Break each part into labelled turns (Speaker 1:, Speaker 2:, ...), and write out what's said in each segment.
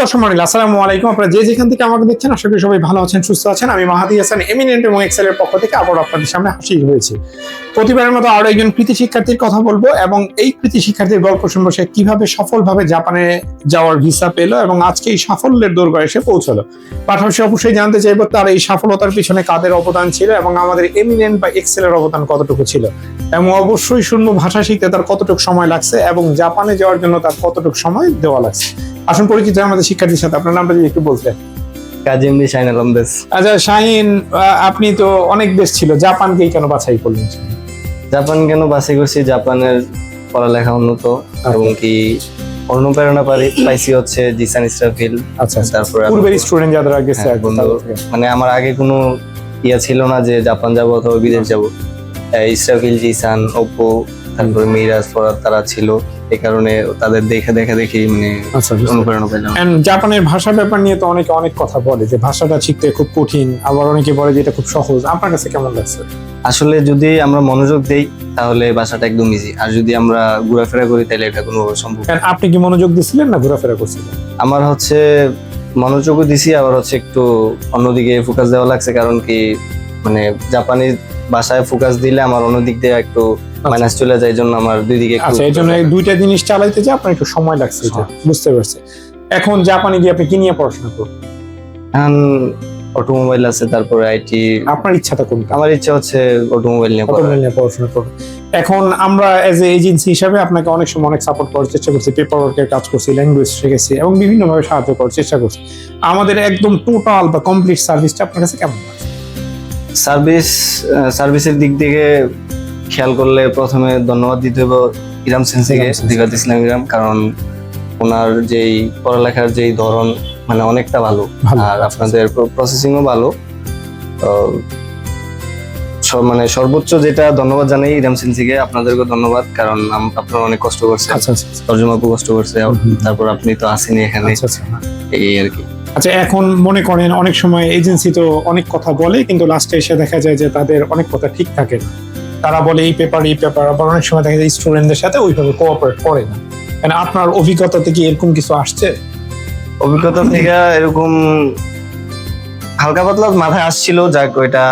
Speaker 1: দর্শক মণ্ডলী, আসসালামু আলাইকুম। আপনারা যে যেখান থেকে আমাকে দেখছেন আশা করি সবাই ভালো আছেন, সুস্থ আছেন। আমি মাহাদি হাসান, এমিনেন্ট এবং এক্সেলের পক্ষ থেকে আবার আপনাদের সামনে হাজির হয়েছি। প্রতিবারের মতো আরো একজন কৃতি শিক্ষার্থীর কথা বলবো এবং এই কৃতি শিক্ষার্থীর গল্প শুনবো, সে কিভাবে সফলভাবে জাপানে যাওয়ার ভিসা পেলো এবং আজকে এই সাফল্যের দোরগোড়ায় এসে পৌঁছলো। পাশাপাশি অবশ্যই জানতে চাইবো তার এই সফলতার পিছনে কাদের অবদান ছিল এবং আমাদের এমিনেন্ট বা এক্সেলের অবদান কতটুকু ছিল, এবং অবশ্যই শুনবো ভাষা শিখতে তার কতটুকু সময় লাগছে এবং জাপানে যাওয়ার জন্য তার কতটুকু সময় দেওয়া লাগছে। আসুন পরিচিত আমাদের শিক্ষার্থীর সাথে। আপনার নামটা যদি একটু বলতেন।
Speaker 2: কাজী শাহিন আলম দেশ।
Speaker 1: আচ্ছা শাহিন, আপনি তো অনেক দেশ ছিল, জাপানকেই কেন বাছাই করলেন?
Speaker 2: জাপান কেন বাছাই করছি? জাপানের পড়ালেখা উন্নত এবং কি অনুপ্রেরণা পাইছি হচ্ছে জিসান ইসরাফিল।
Speaker 1: আচ্ছা,
Speaker 2: তারপরে
Speaker 1: পূর্বের স্টুডেন্ট যারা গেছে,
Speaker 2: মানে আমার আগে কোনো ইয়া ছিল না যে জাপান যাবো অথবা বিদেশ যাবো। ইসরাফিল, জিসান, ওপো, তারপরে মিরাজ, ফরাদ তারা ছিল, এই কারণে তাদের দেখে মানে অনুপ্রেরণা পেলাম।
Speaker 1: জাপানের ভাষা ব্যাপার নিয়ে তো অনেকে অনেক কথা বলে যে ভাষাটা শিখতে খুব কঠিন, আবার অনেকে বলে যে এটা খুব সহজ। আপনার কাছে কেমন লাগছে?
Speaker 2: আসলে যদি আমরা মনোযোগ দেই তাহলে ভাষাটা একদম ইজি, আর যদি আমরা ঘোরাফেরা করি তাহলে এটা কোনোভাবে সম্ভব না।
Speaker 1: আপনি কি মনোযোগ দিছিলেন না ঘোরাফেরা করছিলেন?
Speaker 2: আমার হচ্ছে মনোযোগও দিছি, আবার হচ্ছে একটু অন্যদিকে ফোকাস দেওয়া লাগছে, কারণ কি মানে জাপানি ভাষায় ফোকাস দিলে আমার অন্যদিক দিয়ে একটু মাইনাস চলে যায়, এই জন্য আমার দুই দিকে।
Speaker 1: আচ্ছা, এই জন্য দুইটা জিনিস চালাইতে যে আপনার একটু সময় লাগছে, এটা বুঝতে পারছি। এখন জাপানে গিয়ে আপনি কি নিয়ে পড়াশোনা করবেন?
Speaker 2: এখন অটোমোবাইল আছে, তারপরে আইটি।
Speaker 1: আপনার ইচ্ছাটা কোনটা?
Speaker 2: আমার ইচ্ছা হচ্ছে অটোমোবাইল নিয়ে
Speaker 1: পড়াশোনা করবেন। এখন আমরা এজ এ এজেন্সি হিসাবে আপনাকে অনেক সময় অনেক সাপোর্ট করার চেষ্টা করছি, পেপার ওয়ার্কের কাজ করছি, ল্যাঙ্গুয়েজ শিখেছি এবং বিভিন্নভাবে সাহায্য করার চেষ্টা করছি। আমাদের একদম টোটাল বা কমপ্লিট সার্ভিসটা আপনার কাছে কেমন লাগছে?
Speaker 2: সার্ভিসের দিক থেকে খেয়াল করলে প্রথমে ধন্যবাদ দিতে হবে ইরাম সেন্সিকে, দিবাত ইসলাম ইরাম, কারণ ওনার যেই পড়ালেখার যেই ধরন মানে অনেকটা ভালো, আর আপনাদের প্রসেসিংও ভালো। মানে সর্বোচ্চ যেটা ধন্যবাদ জানাই ইরাম সেন্সিকে। আপনাদেরকে ধন্যবাদ, কারণ আপনারা অনেক কষ্ট করছেন, তর্জমাপু কষ্ট করছে, তারপর আপনি তো আসেনি এখানে, এই আর কি।
Speaker 1: আচ্ছা, এখন মনে করেন অনেক সময় এজেন্সি তো অনেক কথা বলে, কিন্তু লাস্টে এসে দেখা যায় যে তাদের অনেক কথা ঠিক থাকে না। তারা বলে এই পেপার, আবার অনেক সময় দেখা যায় স্টুডেন্টদের সাথে ওইভাবে কোঅপারেট করে না। মানে আপনার অভিজ্ঞতা থেকে এরকম কিছু আসছে?
Speaker 2: অভিজ্ঞতা থেকে এরকম হালকা পাতলা মাথায় আসছিল, যাক ওইটা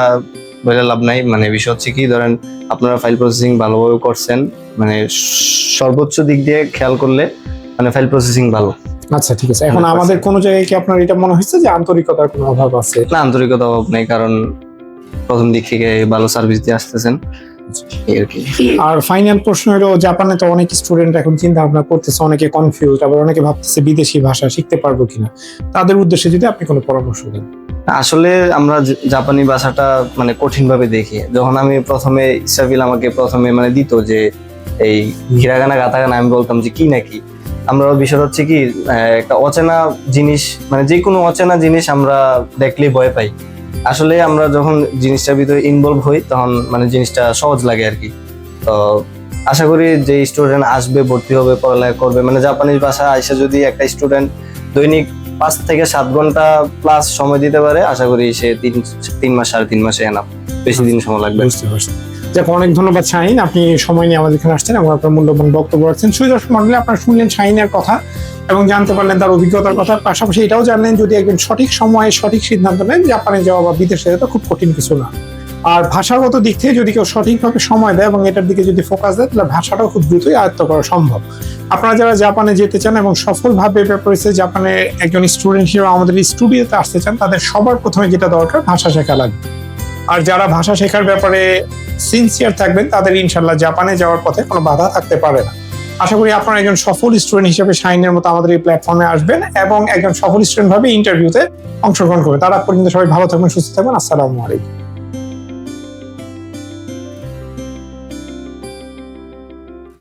Speaker 2: বলে লাভ নাই। মানে বিষয় হচ্ছে কি, ধরেন আপনারা ফাইল প্রসেসিং ভালোভাবে করছেন, মানে সর্বোচ্চ দিক দিয়ে খেয়াল করলে মানে ফাইল প্রসেসিং ভালো।
Speaker 1: আচ্ছা, ঠিক আছে। এখন আমাদের কোন জায়গায় কি আপনার এটা মনে হচ্ছে যে আন্তরিকতার কোনো অভাব আছে?
Speaker 2: না, আন্তরিকতার অভাব নেই, কারণ প্রথম দিক থেকে ভালো সার্ভিস দিয়ে আসতেছেন।
Speaker 1: আর ফাইনাল প্রশ্ন হলো, জাপানে তো অনেক স্টুডেন্ট এখন চিন্তা ভাবনা করতেছে, অনেকে কনফিউজ, আবার অনেকে ভাবতেছে বিদেশি ভাষা শিখতে পারবো কিনা। তাদের উদ্দেশ্যে যদি আপনি কোনো পরামর্শ দেন।
Speaker 2: আসলে আমরা জাপানি ভাষাটা মানে কঠিন ভাবে দেখি। যখন আমি প্রথমে ইসরাফিল আমাকে প্রথমে মানে দিত যে এই হিরাগানা গাতাগানা, আমি বলতাম যে কি নাকি। আমরা বিষয় হচ্ছে কি, একটা অচেনা জিনিস, মানে যে কোনো অচেনা জিনিস আমরা দেখলেই ভয় পাই। আসলে আমরা যখন জিনিসটার ভিতরে ইনভলভ হই তখন মানে জিনিসটা সহজ লাগে আর কি। তো আশা করি যে স্টুডেন্ট আসবে, ভর্তি হবে, পড়ালেখা করবে, মানে জাপানিজ ভাষা আইসা যদি একটা স্টুডেন্ট দৈনিক 5 থেকে 7 ঘন্টা প্লাস সময় দিতে পারে, আশা করি সে 3 মাস 3.5 মাসে এনাফ, বেশি দিন সময় লাগবে।
Speaker 1: যাক, অনেক ধন্যবাদ শাহিন, আপনি সময় নিয়ে আমাদের এখানে আসছেন এবং আপনার মূল্যবান বক্তব্য রাখছেন। সুদর্শক মণ্ডলী, আপনারা শুনলেন শাহিনের কথা এবং জানতে পারলেন তার অভিজ্ঞতার কথা। পাশাপাশি এটাও জানলেন যদি একজন সঠিক সময়ে সঠিক সিদ্ধান্ত নেন, জাপানে যাওয়া বা বিদেশে যাওয়া খুব কঠিন কিছু না। আর ভাষাগত দিক থেকে যদি কেউ সঠিকভাবে সময় দেয় এবং এটার দিকে যদি ফোকাস দেয়, তাহলে ভাষাটাও খুব দ্রুতই আয়ত্ত করা সম্ভব। আপনারা যারা জাপানে যেতে চান এবং সফলভাবে পেপারসে জাপানে একজন স্টুডেন্ট হিসেবে আমাদের স্টুডিওতে আসতে চান, তাদের সবার প্রথমে যেটা দরকার, ভাষা শেখা লাগবে। আর যারা ভাষা শেখার ব্যাপারে সিনসিয়ার থাকবেন, তাদের ইনশাল্লাহ জাপানে যাওয়ার পথে কোনো বাধা থাকতে পারে না। আশা করি আপনারা একজন সফল স্টুডেন্ট হিসেবে শাহিনের মতো আমাদের এই প্ল্যাটফর্মে আসবেন এবং একজন সফল স্টুডেন্ট ভাবে ইন্টারভিউতে অংশগ্রহণ করবেন। তার আগ পর্যন্ত সবাই ভালো থাকবেন, সুস্থ থাকবেন। আসসালামু আলাইকুম।